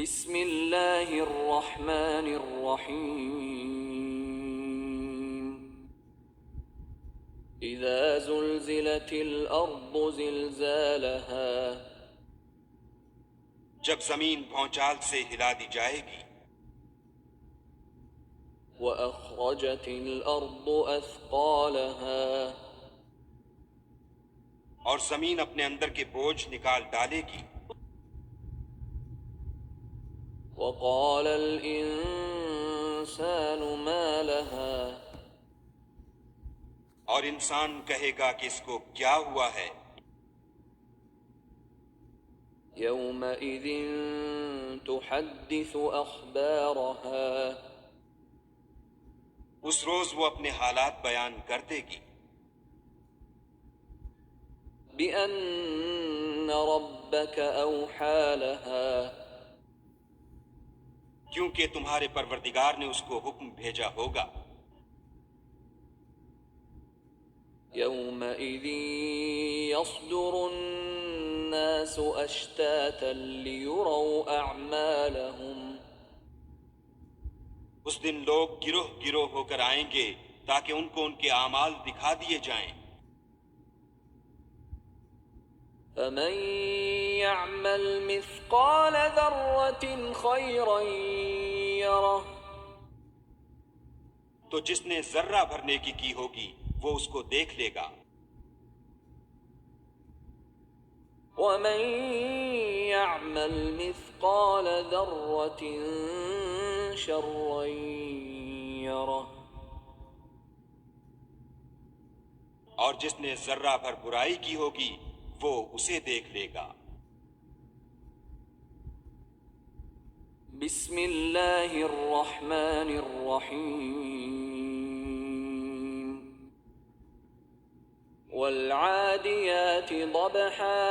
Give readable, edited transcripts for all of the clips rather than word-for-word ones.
بسم اللہ الرحمن الرحیم اذا زلزلت الارض زلزالها جب زمین بھونچال سے ہلا دی جائے گی، واخرجت الارض اثقالها اور زمین اپنے اندر کے بوجھ نکال ڈالے گی، وقال الانسان ما لها اور انسان کہے گا کہ اس کو کیا ہوا ہے؟ يومئذ تحدث اخبارها اس روز وہ اپنے حالات بیان کر دے گی بأن ربك أوحى لها کیونکہ تمہارے پروردگار نے اس کو حکم بھیجا ہوگا۔ يومئذ يصدر الناس أشتاتا ليروا أعمالهم اس دن لوگ گروہ گروہ ہو کر آئیں گے تاکہ ان کو ان کے اعمال دکھا دیے جائیں۔ فمن يعمل مثقال ذرة خيرا يره تو جس نے ذرہ بھر نیکی کی ہوگی وہ اس کو دیکھ لے گا، ومن يعمل مثقال ذرة شرا يره اور جس نے ذرہ بھر برائی کی ہوگی وہ اسے دیکھ لے گا۔ بسم اللہ الرحمن الرحیم والعادیات ضبحا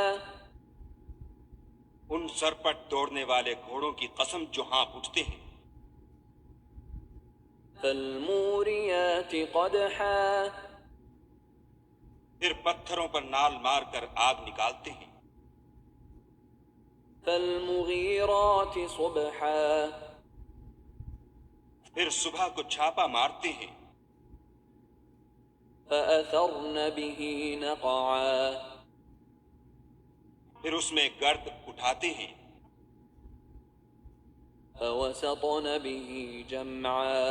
ان سرپٹ دوڑنے والے گھوڑوں کی قسم جو ہانپ اٹھتے ہیں، فالموریات قدحا پھر پتھروں پر نال مار کر آگ نکالتے ہیں، فالمغیرات صبحا پھر صبح کو چھاپا مارتے ہیں، فأثرن به نقعا پھر اس میں گرد اٹھاتے ہیں، فوسطن به جمعا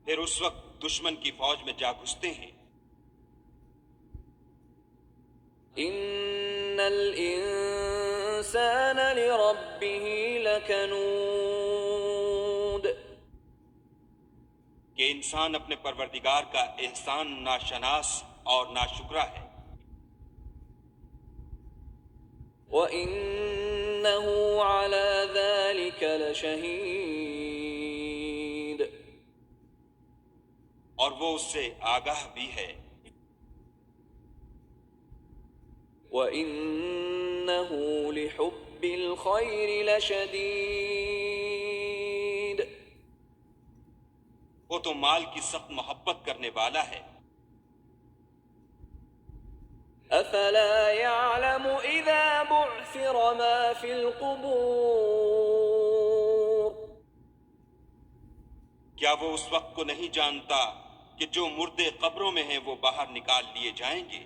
پھر اس وقت دشمن کی فوج میں جا گھستے ہیں۔ ان الانسان لربه لکنود کہ انسان اپنے پروردگار کا احسان ناشناس اور ناشکرا ہے، وَإِنَّهُ عَلَى ذَلِكَ لَشَهِيدٌ اور وہ اس سے آگاہ بھی ہے، وَإِنَّهُ لِحُبِّ الْخَيْرِ لَشَدِيدٌ وہ تو مال کی سخت محبت کرنے والا ہے۔ أَفَلَا يَعْلَمُ إِذَا بُعْثِرَ مَا فِي الْقُبُورِ کیا وہ اس وقت کو نہیں جانتا کہ جو مردے قبروں میں ہیں وہ باہر نکال لیے جائیں گے،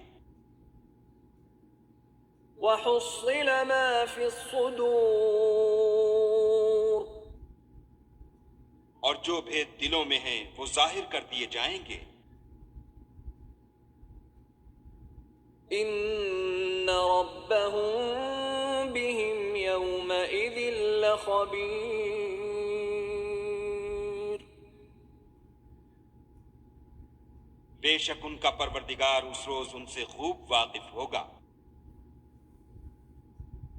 وَحُصِّلَ مَا فِي الصُّدُورِ اور جو بھید دلوں میں ہیں وہ ظاہر کر دیے جائیں گے۔ إِنَّ رَبَّهُم بِهِمْ يَوْمَئِذٍ لَخَبِيرٌ بے شک ان کا پروردگار اس روز ان سے خوب واقف ہوگا۔